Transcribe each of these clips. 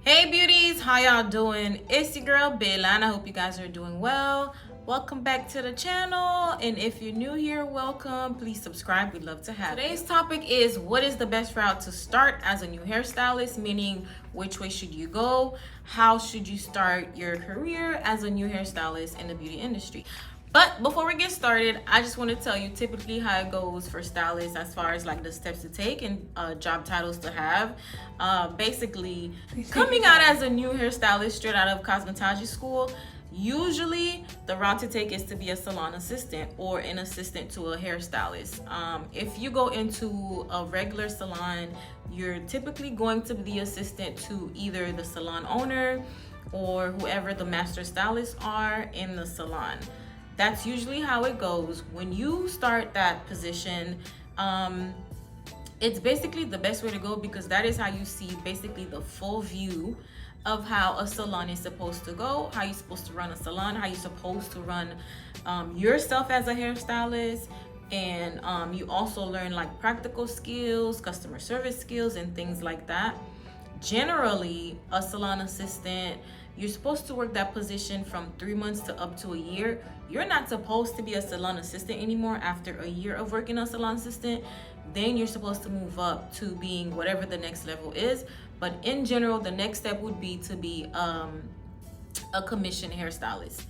Hey beauties, how y'all doing? It's your girl Bella and I hope you guys are doing well. Welcome back to the channel, and if you're new here, welcome. Please subscribe, we'd love to have you. Today's topic is what is the best route to start as a new hairstylist, meaning which way should you go? How should you start your career as a new hairstylist in the beauty industry? But before we get started, I just want to tell you typically how it goes for stylists as far as like the steps to take and job titles to have. Basically, coming out as a new hairstylist straight out of cosmetology school, usually the route to take is to be a salon assistant or an assistant to a hairstylist. If you go into a regular salon, you're typically going to be the assistant to either the salon owner or whoever the master stylists are in the salon. That's usually how it goes. When you start that position, it's basically the best way to go because that is how you see basically the full view of how a salon is supposed to go, how you're supposed to run a salon, how you're supposed to run yourself as a hairstylist. And you also learn like practical skills, customer service skills, and things like that. Generally, a salon assistant, you're supposed to work that position from 3 months to up to a year. You're not supposed to be a salon assistant anymore after a year of working a salon assistant. Then you're supposed to move up to being whatever the next level is. But in general, the next step would be to be a commission hairstylist.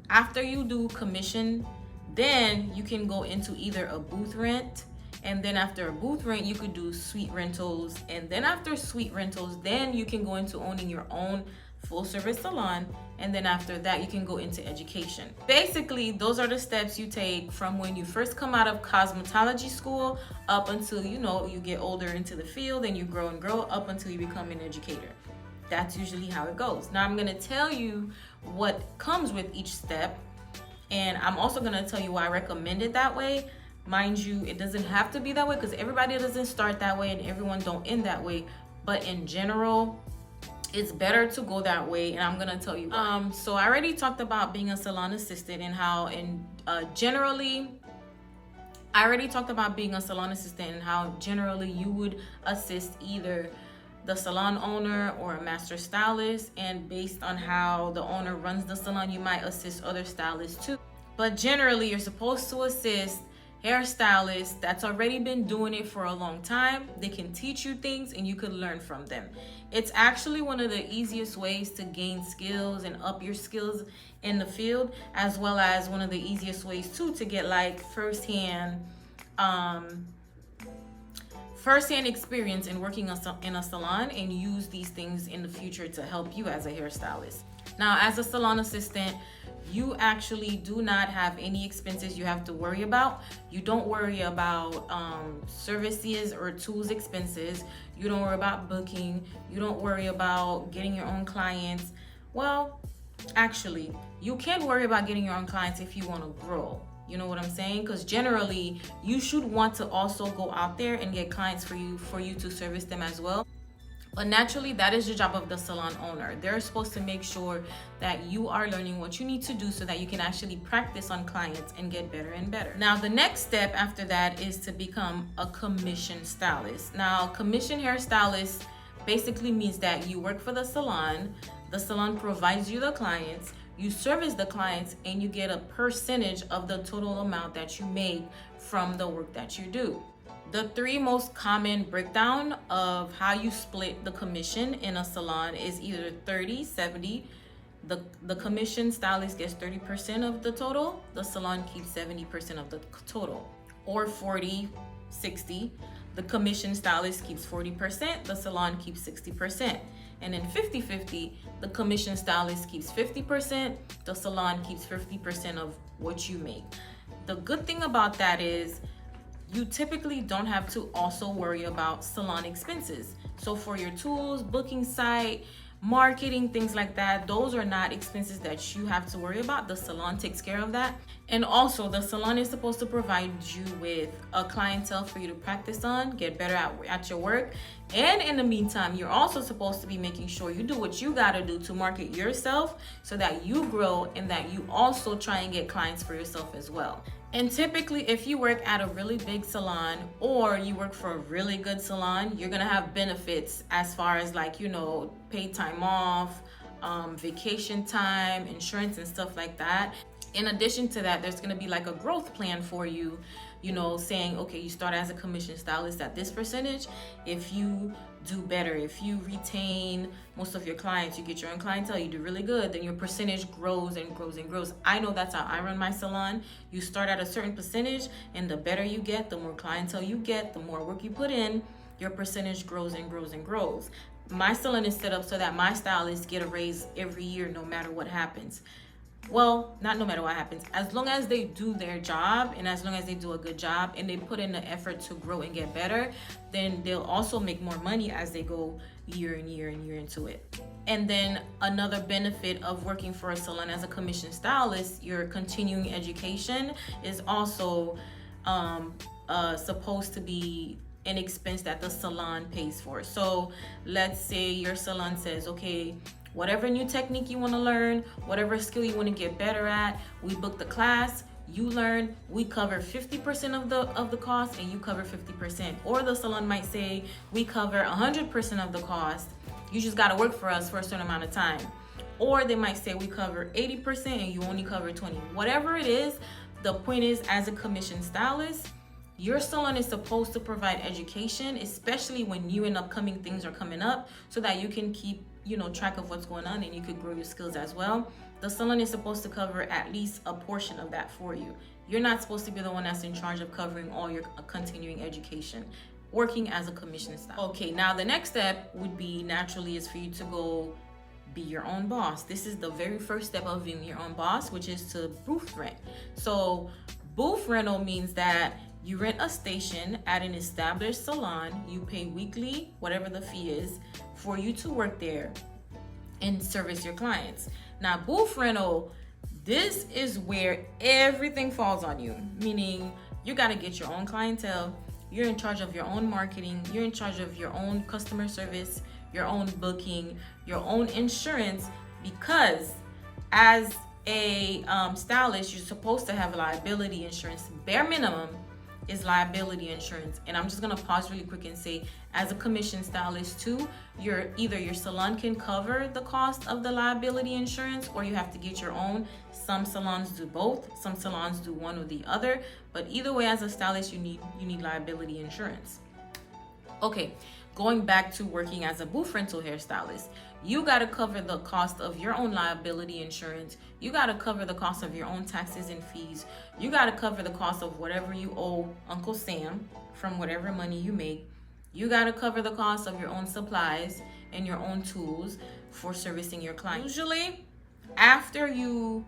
After you do commission, then you can go into either a booth rent, and then after a booth rent you could do suite rentals, and then after suite rentals then you can go into owning your own full service salon, and then after that you can go into education. Basically, those are the steps you take from when you first come out of cosmetology school up until you get older into the field and you grow and grow up until you become an educator. That's usually how it goes. Now I'm going to tell you what comes with each step, and I'm also going to tell you why I recommend it that way. Mind you, it doesn't have to be that way because everybody doesn't start that way and everyone don't end that way, but in general it's better to go that way, and I'm gonna tell you why. So I already talked about being a salon assistant and how generally you would assist either the salon owner or a master stylist, and based on how the owner runs the salon you might assist other stylists too. But generally you're supposed to assist hairstylists that's already been doing it for a long time. They can teach you things and you could learn from them. It's actually one of the easiest ways to gain skills and up your skills in the field, as well as one of the easiest ways too to get like firsthand experience in working in a salon and use these things in the future to help you as a hairstylist. Now, as a salon assistant, you actually do not have any expenses you have to worry about. You don't worry about services or tools expenses. You don't worry about booking. You don't worry about getting your own clients. Well, actually, you can worry about getting your own clients if you want to grow. You know what I'm saying? Because generally, you should want to also go out there and get clients for you to service them as well. But naturally, that is the job of the salon owner. They're supposed to make sure that you are learning what you need to do so that you can actually practice on clients and get better and better. Now, the next step after that is to become a commission stylist. Now, commission hairstylist basically means that you work for the salon provides you the clients, you service the clients, and you get a percentage of the total amount that you make from the work that you do. The three most common breakdown of how you split the commission in a salon is either 30-70. The commission stylist gets 30% of the total, the salon keeps 70% of the total. Or 40-60. The commission stylist keeps 40%, the salon keeps 60%. And then 50-50, the commission stylist keeps 50%, the salon keeps 50% of what you make. The good thing about that is you typically don't have to also worry about salon expenses. So for your tools, booking site, marketing, things like that, those are not expenses that you have to worry about. The salon takes care of that. And also, the salon is supposed to provide you with a clientele for you to practice on, get better at your work. And in the meantime, you're also supposed to be making sure you do what you gotta do to market yourself so that you grow and that you also try and get clients for yourself as well. And typically, if you work at a really big salon or you work for a really good salon, you're gonna have benefits as far as like, you know, paid time off, vacation time, insurance and stuff like that. In addition to that, there's going to be like a growth plan for you, you know, saying, okay, you start as a commission stylist at this percentage. If you do better, if you retain most of your clients, you get your own clientele, you do really good, then your percentage grows and grows and grows. I know that's how I run my salon. You start at a certain percentage, and the better you get, the more clientele you get, the more work you put in, your percentage grows and grows and grows. My salon is set up so that my stylists get a raise every year no matter what happens. Well, not no matter what happens, as long as they do their job and as long as they do a good job and they put in the effort to grow and get better, then they'll also make more money as they go year and year and year into it. And then another benefit of working for a salon as a commission stylist, your continuing education is also supposed to be an expense that the salon pays for. So let's say your salon says, okay, whatever new technique you want to learn, whatever skill you want to get better at, we book the class, you learn, we cover 50% of the cost and you cover 50%. Or the salon might say, we cover 100% of the cost, you just got to work for us for a certain amount of time. Or they might say, we cover 80% and you only cover 20. Whatever it is, the point is, as a commission stylist, your salon is supposed to provide education, especially when new and upcoming things are coming up, so that you can keep, you know, track of what's going on and you could grow your skills as well. The salon is supposed to cover at least a portion of that for you. You're not supposed to be the one that's in charge of covering all your continuing education, working as a commission stylist. Okay, now the next step would be naturally is for you to go be your own boss. This is the very first step of being your own boss, which is to booth rent. So booth rental means that you rent a station at an established salon, you pay weekly, whatever the fee is, for you to work there and service your clients. Now, booth rental, this is where everything falls on you, meaning you got to get your own clientele, you're in charge of your own marketing, you're in charge of your own customer service, your own booking, your own insurance, because as a stylist, you're supposed to have liability insurance. Bare minimum is liability insurance. And I'm just gonna pause really quick and say, as a commission stylist too, either your salon can cover the cost of the liability insurance or you have to get your own. Some salons do both, some salons do one or the other, but either way, as a stylist, you need liability insurance. Okay, going back to working as a booth rental hairstylist, you got to cover the cost of your own liability insurance. You got to cover the cost of your own taxes and fees. You got to cover the cost of whatever you owe Uncle Sam from whatever money you make. You got to cover the cost of your own supplies and your own tools for servicing your clients. Usually, after you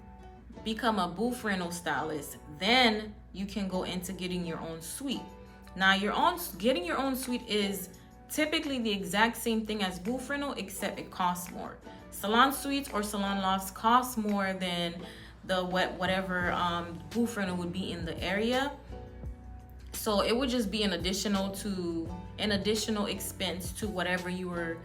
become a booth rental stylist, then you can go into getting your own suite. Now, getting your own suite is typically the exact same thing as booth rental, except it costs more. Salon suites or salon lofts cost more than the whatever booth rental would be in the area. So it would just be an additional expense to whatever your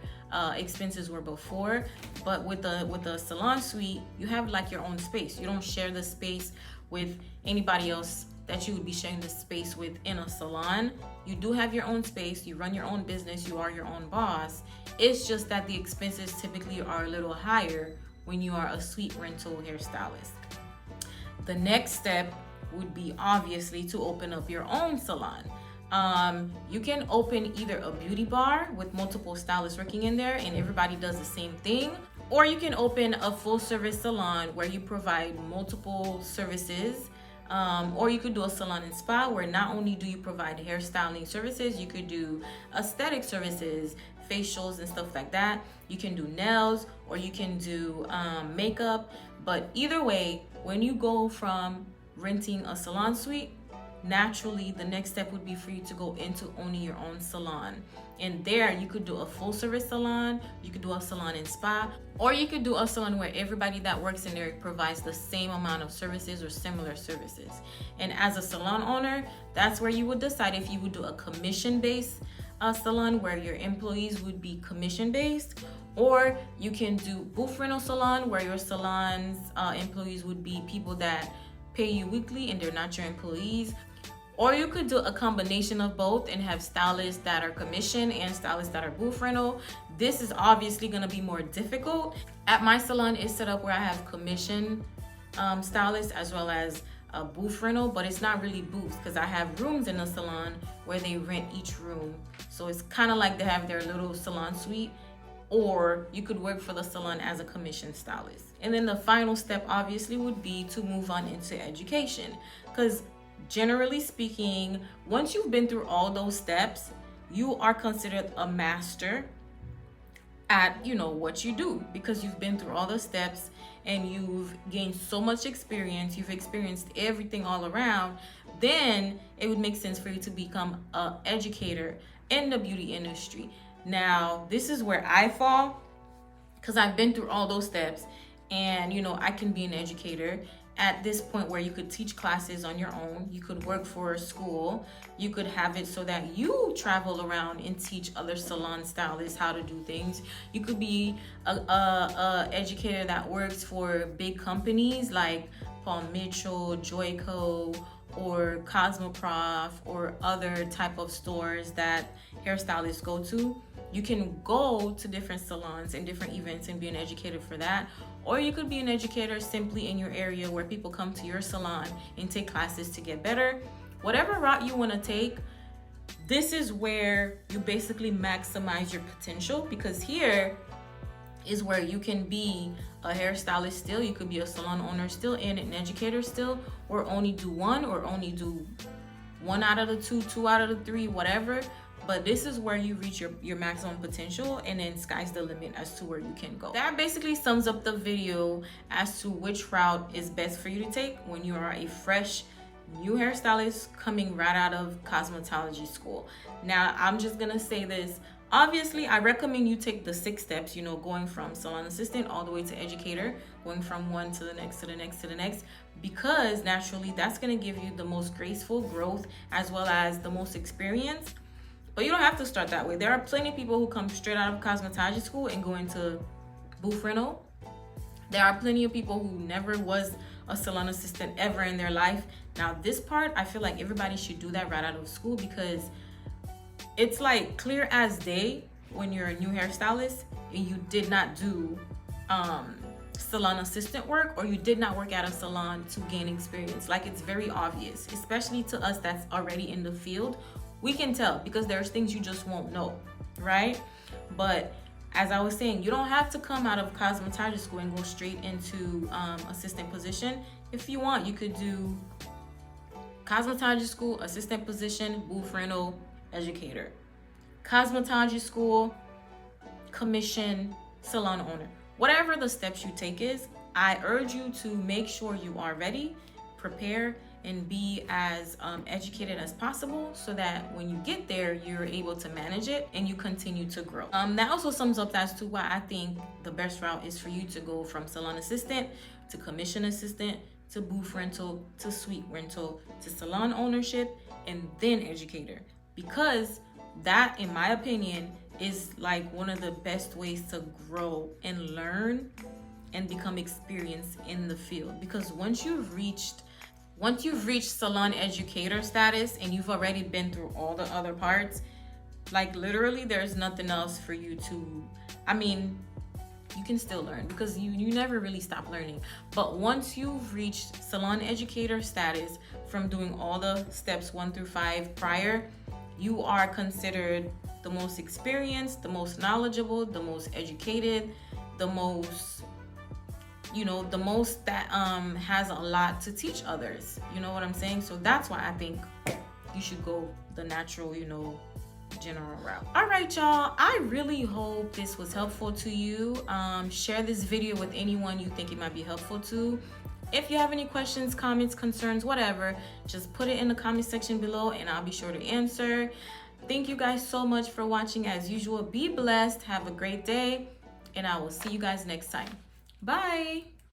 expenses were before. But with the salon suite, you have like your own space. You don't share the space with anybody else that you would be sharing the space with in a salon. You do have your own space, you run your own business, you are your own boss. It's just that the expenses typically are a little higher when you are a suite rental hairstylist. The next step would be obviously to open up your own salon. You can open either a beauty bar with multiple stylists working in there and everybody does the same thing, or you can open a full service salon where you provide multiple services. Or you could do a salon and spa where not only do you provide hairstyling services, you could do aesthetic services, facials and stuff like that. You can do nails or you can do makeup. But either way, when you go from renting a salon suite naturally the next step would be for you to go into owning your own salon. And there you could do a full service salon, you could do a salon and spa, or you could do a salon where everybody that works in there provides the same amount of services or similar services. And as a salon owner, that's where you would decide if you would do a commission-based salon where your employees would be commission-based, or you can do booth rental salon where your salon's employees would be people that pay you weekly and they're not your employees. Or you could do a combination of both and have stylists that are commission and stylists that are booth rental. This is obviously going to be more difficult. At my salon, it's set up where I have commission stylists as well as a booth rental, but it's not really booths because I have rooms in the salon where they rent each room. So it's kind of like they have their little salon suite, or you could work for the salon as a commission stylist. And then the final step obviously would be to move on into education, because generally speaking, once you've been through all those steps, you are considered a master at, you know, what you do, because you've been through all the steps and you've gained so much experience, you've experienced everything all around. Then it would make sense for you to become an educator in the beauty industry. Now, this is where I fall, because I've been through all those steps, and you know, I can be an educator at this point where you could teach classes on your own, you could work for a school, you could have it so that you travel around and teach other salon stylists how to do things. You could be a educator that works for big companies like Paul Mitchell, Joico, or Cosmoprof, or other type of stores that hairstylists go to. You can go to different salons and different events and be an educator for that. Or you could be an educator simply in your area where people come to your salon and take classes to get better. Whatever route you want to take, this is where you basically maximize your potential, because here is where you can be a hairstylist still, you could be a salon owner still, and an educator still, or only do one, or only do one out of the two out of the three, whatever. But this is where you reach your maximum potential, and then sky's the limit as to where you can go. That basically sums up the video as to which route is best for you to take when you are a fresh new hairstylist coming right out of cosmetology school. Now, I'm just gonna say this. Obviously, I recommend you take the 6 steps, you know, going from salon assistant all the way to educator, going from one to the next, to the next, to the next, because naturally that's gonna give you the most graceful growth as well as the most experience. But you don't have to start that way. There are plenty of people who come straight out of cosmetology school and go into booth rental. There are plenty of people who never was a salon assistant ever in their life. Now, this part, I feel like everybody should do that right out of school, because it's like clear as day when you're a new hairstylist and you did not do salon assistant work, or you did not work at a salon to gain experience. Like, it's very obvious, especially to us that's already in the field. We can tell, because there's things you just won't know, right? But as I was saying, you don't have to come out of cosmetology school and go straight into assistant position. If you want, you could do cosmetology school, assistant position, booth rental, educator. Cosmetology school, commission, salon owner. Whatever the steps you take is, I urge you to make sure you are ready, prepare, and be as educated as possible, so that when you get there, you're able to manage it and you continue to grow. That also sums up as to why I think the best route is for you to go from salon assistant to commission assistant to booth rental to suite rental to salon ownership and then educator, because that, in my opinion, is like one of the best ways to grow and learn and become experienced in the field. Because once you've reached salon educator status and you've already been through all the other parts, like literally there's nothing else for you to, I mean, you can still learn, because you never really stop learning. But once you've reached salon educator status from doing all the steps 1 through 5 prior, you are considered the most experienced, the most knowledgeable, the most educated, the most, you know, the most that has a lot to teach others. You know what I'm saying? So that's why I think you should go the natural, you know, general route. All right, y'all, I really hope this was helpful to you. Share this video with anyone you think it might be helpful to. If you have any questions, comments, concerns, whatever, just put it in the comment section below and I'll be sure to answer. Thank you guys so much for watching. As usual, be blessed, have a great day, and I will see you guys next time. Bye.